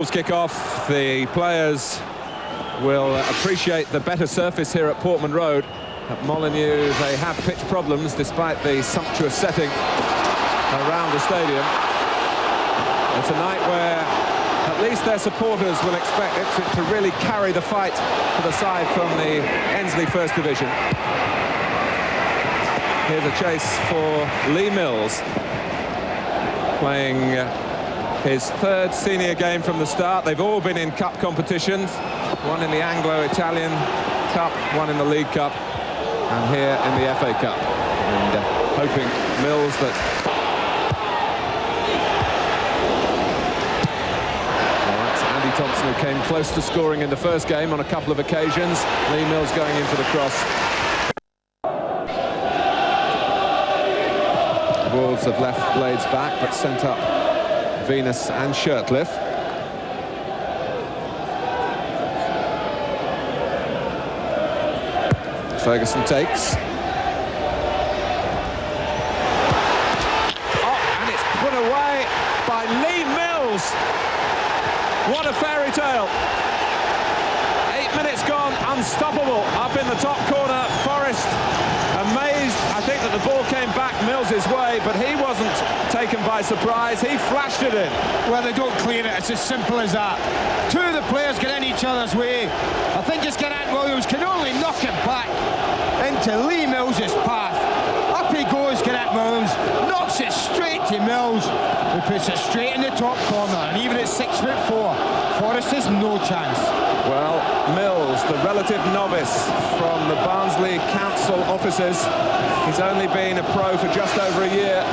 Kick-off, the players will appreciate the better surface here at Portman Road. At Molineux, they have pitch problems despite the sumptuous setting around the stadium. It's a night where at least their supporters will expect Ipswich to really carry the fight to the side from the Ensley First Division. Here's a chase for Lee Mills, playing his third senior game from the start. They've all been in cup competitions, one in the Anglo-Italian Cup, one in the League Cup, and here in the FA Cup. And hoping Mills that... Well, that's Andy Thompson, who came close to scoring in the first game on a couple of occasions. Lee Mills going in for the cross. The Wolves have left Blades back, but sent up Venus and Shirtliff. Ferguson takes. Oh, and it's put away by Lee Mills. What a fairy tale. 8 minutes gone, unstoppable. Up in the top corner, Forrest amazed. I think that the ball came back Mills's way, but he wasn't taken by surprise. He flashed it in. Well, they don't clear it. It's as simple as that. Two of the players get in each other's way. I think it's Geraint Williams can only knock it back into Lee Mills's path. Up he goes, Geraint Williams knocks it straight to Mills, who puts it straight in the top corner. And even at 6'4", Forrest has no chance. Well, Mills, the relative novice from the Barnsley Council offices. He's only been a pro for just over a year.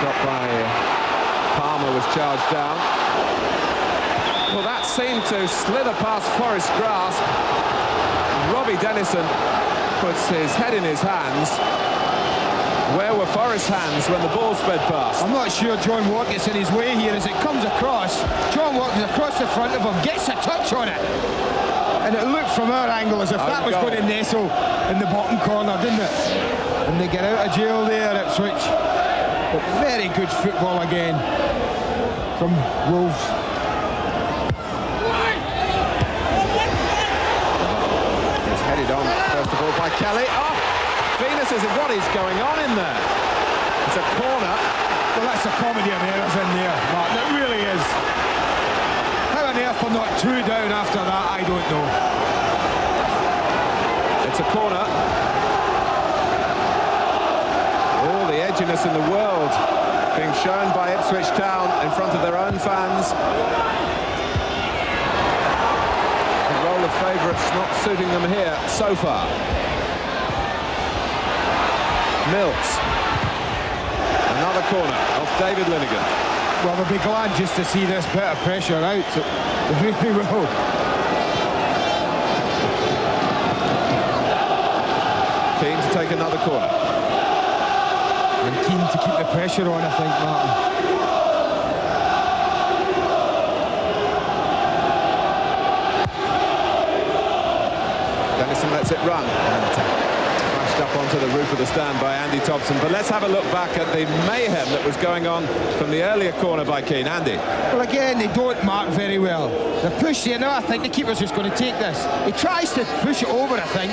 Shot by Palmer was charged down. Well, that seemed to slither past Forrest's grasp. Robbie Dennison puts his head in his hands. Where were Forrest's hands when the ball sped past? I'm not sure John Watt gets in his way here as it comes across. John Watt is across the front of him, gets a touch on it. And it looked from our angle as if that was going to nestle in the bottom corner, didn't it? And they get out of jail there, Ipswich. But very good football again from Wolves. It's headed on, first of all, by Kelly. Oh! Venus is what is going on in there. It's a corner. Well, that's a comedy of errors in there, Martin. It really is. How on earth they're not two down after that, I don't know. It's a corner. All the edginess in the world being shown by Ipswich Town in front of their own fans. The role of favourites not suiting them here so far. Mills. Another corner off David Linnigan. Well, they'll be glad just to see this bit of pressure out. They really will. Keen to take another corner. And keen to keep the pressure on, I think, Martin. Dennison lets it run. And up onto the roof of the stand by Andy Thompson. But let's have a look back at the mayhem that was going on from the earlier corner by Keane. Andy. Well, again, they don't mark very well. The push here, now I think the keeper's just going to take this. He tries to push it over, I think.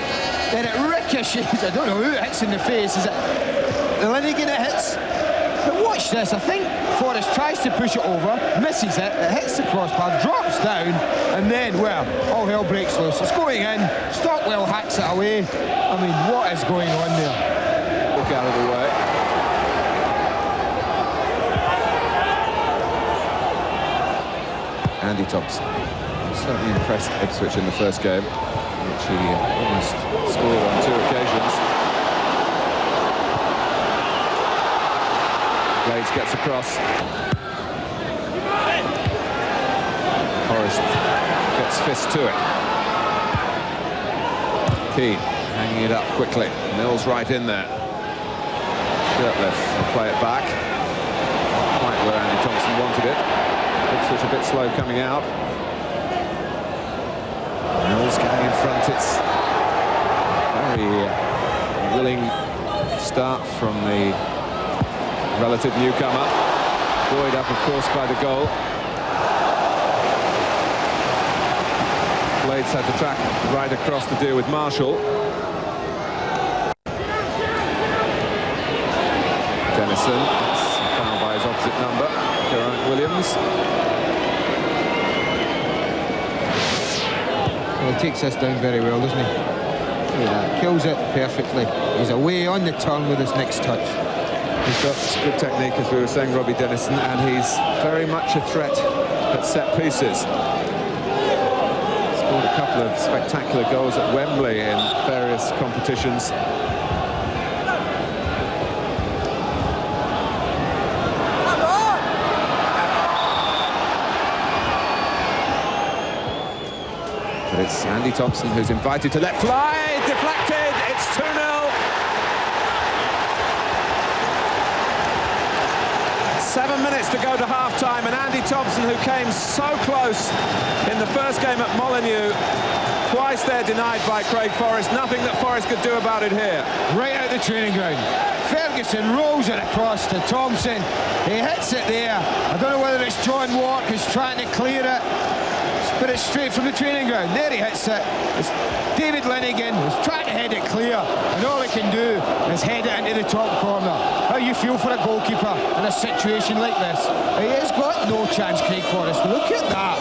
Then it ricochets. I don't know who it hits in the face. Is it the Linnigan it hits? But watch this. I think Forrest tries to push it over, misses it, it hits the crossbar, drops down, and then, well, all hell breaks loose. It's going in. Stockwell hacks it away. I mean, what is going on there? Look out of the way. Andy Thompson certainly impressed Ipswich in the first game, which he almost scored on 2 occasions. Blades gets across. Forrest gets fist to it. Keane hanging it up quickly. Mills right in there. Shirtliff will play it back. Not quite where Andy Thompson wanted it. Ipswich a bit slow coming out. Mills getting in front. It's very willing start from the relative newcomer. Buoyed up, of course, by the goal. Blades had the track right across to deal with Marshall. Dennison, fouled by his opposite number, Geraint Williams. Well, he takes this down very well, doesn't he? Yeah, kills it perfectly. He's away on the turn with his next touch. He's got good technique, as we were saying, Robbie Dennison, and he's very much a threat at set pieces. Scored a couple of spectacular goals at Wembley in various competitions. But it's Andy Thompson who's invited to let fly, deflected, it's 2-0. 7 minutes to go to half-time, and Andy Thompson, who came so close in the first game at Molineux, twice there denied by Craig Forrest. Nothing that Forrest could do about it here. Right out the training ground. Ferguson rolls it across to Thompson. He hits it there. I don't know whether it's John Walk who's trying to clear it, but it's straight from the training ground. There he hits it. It's David Linnigan who's trying to head it clear, and all he can do is head it into the top corner. How you feel for a goalkeeper in a situation like this? He has got no chance, Craig Forrest. Look at that.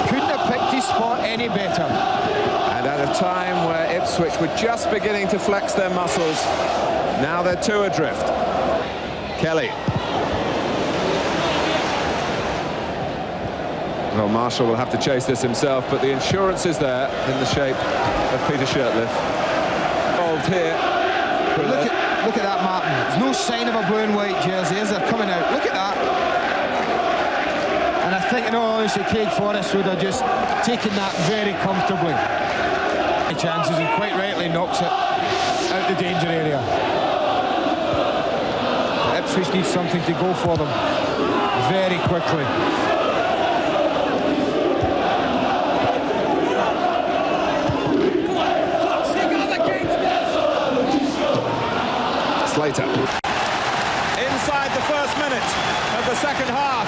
Couldn't have picked his spot any better. And at a time where Ipswich were just beginning to flex their muscles, now they're two adrift. Kelly. Well, Marshall will have to chase this himself, but the insurance is there in the shape of Peter Shirtliff. Involved here. Look at that, Martin. There's no sign of a blue and white jersey as they're coming out. Look at that. And I think, in all honesty, Craig Forrest would have just taken that very comfortably. Chances, and quite rightly knocks it out the danger area. Ipswich needs something to go for them very quickly. Slater. Inside the first minute of the second half.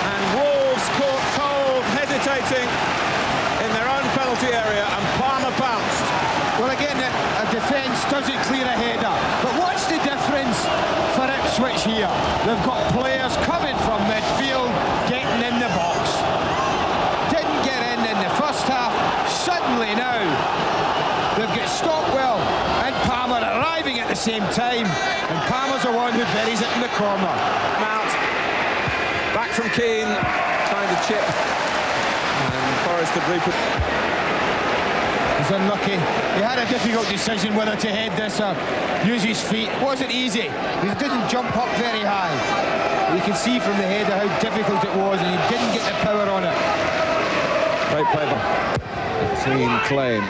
And Wolves caught cold, hesitating in their own penalty area, and Palmer bounced. Well, again, a defence doesn't clear a header. But what's the difference for Ipswich here? They've got players coming from midfield, getting in the box. Didn't get in the first half. Suddenly now, they've got Stockwell and Palmer arriving at the same time, and Palmer's the one who buries it in the corner. Out, back from Keane, trying to chip, and Forrest had He's unlucky. He had a difficult decision whether to head this or use his feet. It wasn't easy. He didn't jump up very high. You can see from the header how difficult it was, and he didn't get the power on it. Great play by a clean claim.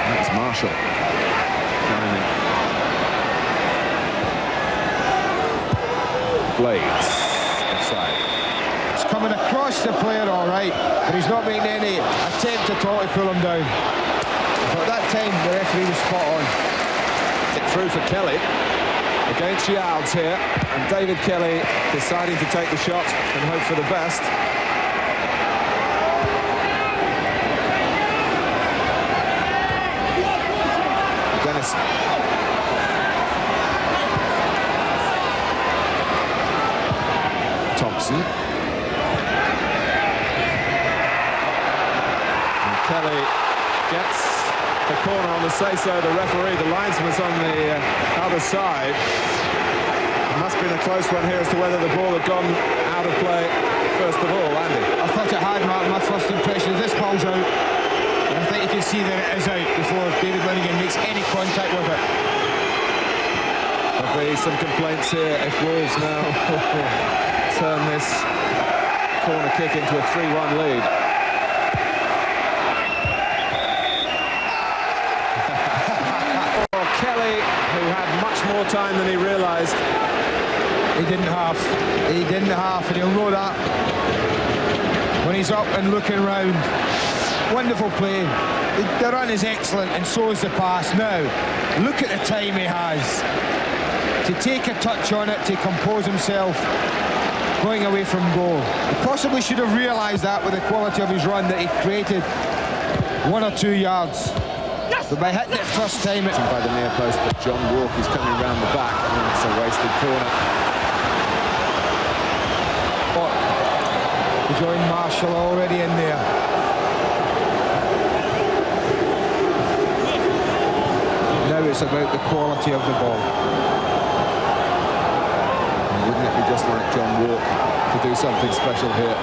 That's Marshall. Blades. Offside. It's coming across the player all right, but he's not making any attempt at all to pull him down. But at that time, the referee was spot on. It through for Kelly. Against Yards here. And David Kelly deciding to take the shot and hope for the best. Dennis. Thompson. And Kelly gets the corner on the say-so. The referee, the linesman's on the other side. It must have been a close one here as to whether the ball had gone out of play first of all, Andy. I thought it had, Martin. My first impression is this ball's out. I think you can see that it is out before David Linnigan makes any contact with it. There'll be some complaints here if Wolves now turn this corner kick into a 3-1 lead. Or Kelly, who had much more time than he realised. He didn't half. He didn't half, and he'll know that when he's up and looking round. Wonderful play. The run is excellent, and so is the pass. Now, look at the time he has to take a touch on it, to compose himself going away from goal. He possibly should have realised that with the quality of his run, that he created 1 or 2 yards. But by hitting it first time... By the near post, but John Walk is coming round the back, and it's a wasted corner. To join Marshall already in there. Now it's about the quality of the ball. Wouldn't it be just like John Walk to do something special here?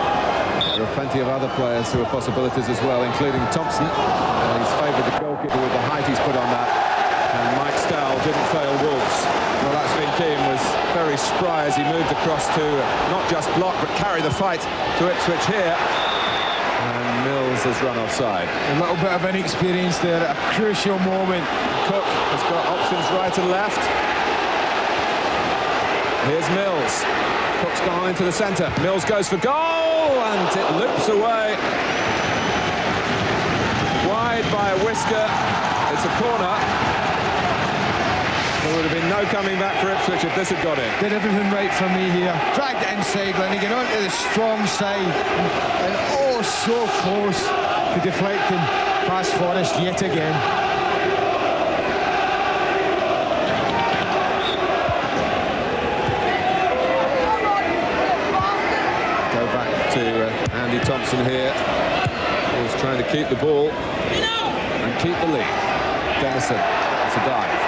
There are plenty of other players who are possibilities as well, including Thompson. He's favoured the goalkeeper with the height he's put on that. And Mike Stowell didn't fail Wolves. Well, that's been Keane was very spry as he moved across to not just block but carry the fight to Ipswich here. And Mills has run offside. A little bit of inexperience there at a crucial moment. Cook has got options right and left. Here's Mills. Cook's gone into the centre. Mills goes for goal and it loops away. Wide by a whisker. It's a corner. There would have been no coming back for Ipswich if this had got in. Did everything right for me here. Dragged it inside, Lenigan onto the strong side. And oh, so close to deflecting past Forrest yet again. Go back to Andy Thompson here. He's trying to keep the ball and keep the lead. Dennison, it's a dive.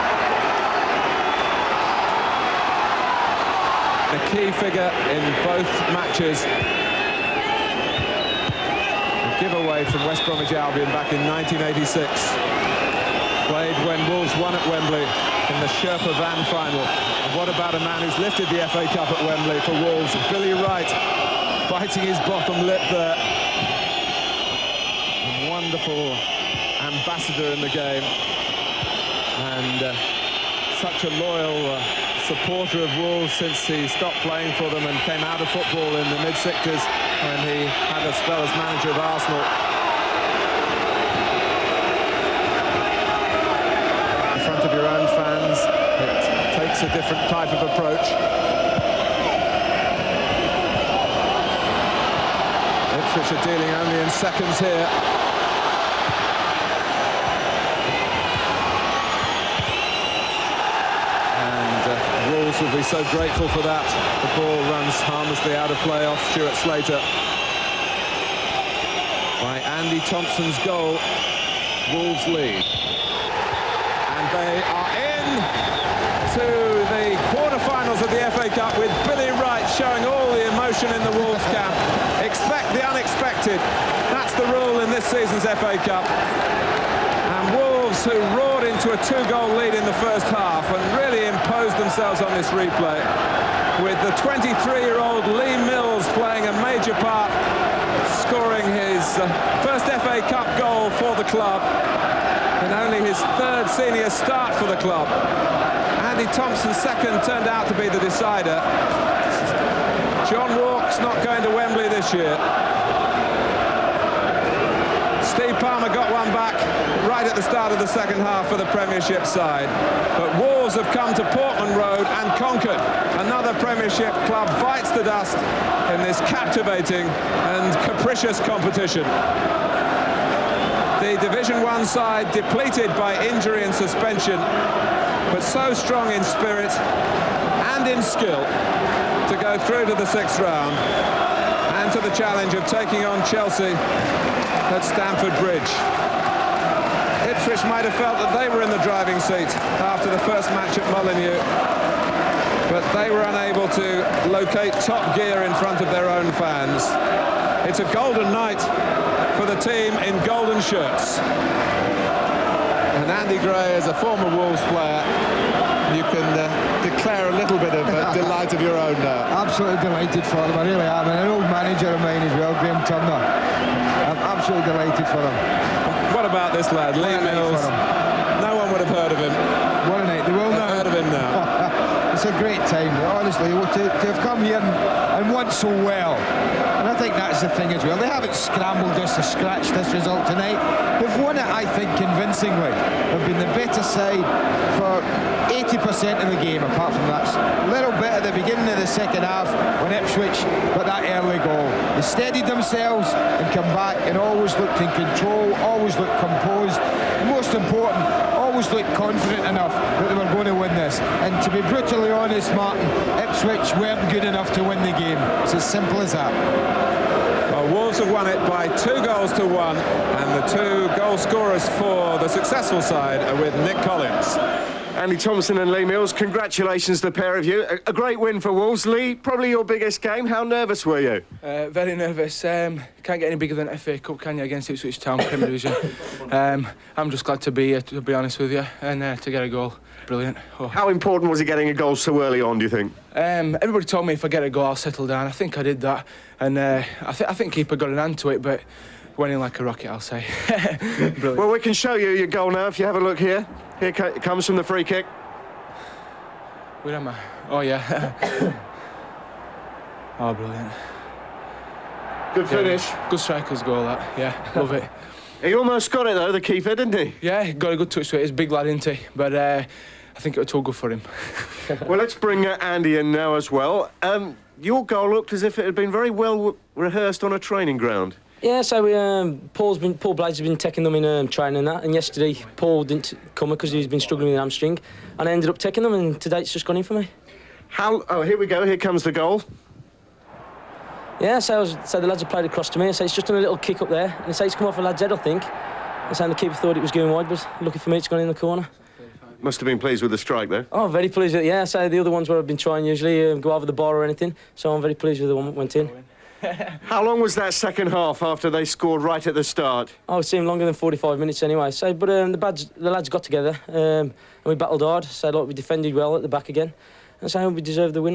A key figure in both matches. A giveaway from West Bromwich Albion back in 1986. Played when Wolves won at Wembley in the Sherpa Van final. And what about a man who's lifted the FA Cup at Wembley for Wolves? Billy Wright, biting his bottom lip there. A wonderful ambassador in the game. And such a loyal supporter of Wolves since he stopped playing for them and came out of football in the mid-60s when he had a spell as manager of Arsenal. In front of your own fans, it takes a different type of approach. Ipswich are dealing only in seconds here. Wolves will be so grateful for that. The ball runs harmlessly out of play off Stuart Slater. By Andy Thompson's goal, Wolves lead. And they are in to the quarter-finals of the FA Cup with Billy Wright showing all the emotion in the Wolves camp. Expect the unexpected. That's the rule in this season's FA Cup. And Wolves, who roared into a 2-goal lead in the first half and really imposed themselves on this replay, with the 23-year-old Lee Mills playing a major part, scoring his first FA Cup goal for the club and only his third senior start for the club. Andy Thompson's second turned out to be the decider. John Walk's not going to Wembley this year. Steve Palmer got one back right at the start of the second half for the Premiership side. But Wolves have come to Portman Road and conquered. Another Premiership club bites the dust in this captivating and capricious competition. The Division 1 side depleted by injury and suspension, but so strong in spirit and in skill to go through to the 6th round and to the challenge of taking on Chelsea at Stamford Bridge. Ipswich might have felt that they were in the driving seat after the first match at Molineux, but they were unable to locate top gear in front of their own fans. It's a golden night for the team in golden shirts. And Andy Gray, as a former Wolves player, you can declare a little bit of delight of your own now. Absolutely delighted for them, I really am. And an old manager of mine as well, Graham Turner. I'm absolutely delighted for him. What about this lad, Lee Mills? No one would have heard of him. What a night, they will now. Heard of him now. It's a great time, honestly, to have come here and won so well. And I think that's the thing as well. They haven't scrambled this or scratched this result tonight. They've won it, I think, convincingly. They've been the better side for 80% of the game, apart from that little bit at the beginning of the second half when Ipswich got that early goal. They steadied themselves and come back and always looked in control, always looked composed. And most important, always looked confident enough that they were going to win this. And to be brutally honest, Martin, Ipswich weren't good enough to win the game. It's as simple as that. Well, Wolves have won it by 2-1, and the 2 goal scorers for the successful side are with Nick Collins. Andy Thompson and Lee Mills, congratulations to the pair of you. A great win for Wolves. Lee, probably your biggest game. How nervous were you? Very nervous. Can't get any bigger than FA Cup, can you, against Ipswich Town, Premier Division. I'm just glad to be here, to be honest with you, and to get a goal. Brilliant. Oh. How important was it getting a goal so early on, do you think? Everybody told me if I get a goal, I'll settle down. I think I did that, and I think keeper got an hand to it, but went in like a rocket, I'll say. Brilliant. Well, we can show you your goal now if you have a look here. Here it comes from the free kick. Where am I? Oh, yeah. Oh, brilliant. Good finish. Good striker's goal, that. Yeah, love it. He almost got it, though, the keeper, didn't he? Yeah, got a good touch to it. He's a big lad, isn't he? But I think it was all good for him. Well, let's bring Andy in now as well. Your goal looked as if it had been very well rehearsed on a training ground. Yeah, so Paul Blades has been taking them in training and that, and yesterday Paul didn't come because he's been struggling with an hamstring, and I ended up taking them, and today it's just gone in for me. Oh, here we go, here comes the goal. Yeah, so the lads have played across to me, so it's just done a little kick up there, and it's come off a lad's head, I think. And the keeper thought it was going wide, but lucky for me it's gone in the corner. Must have been pleased with the strike, though. Oh, very pleased with it, yeah. So the other ones where I've been trying usually go over the bar or anything, so I'm very pleased with the one that went in. How long was that second half after they scored right at the start? Oh, it seemed longer than 45 minutes anyway. So, but the lads got together and we battled hard. So, like, we defended well at the back again, and so we deserved the win.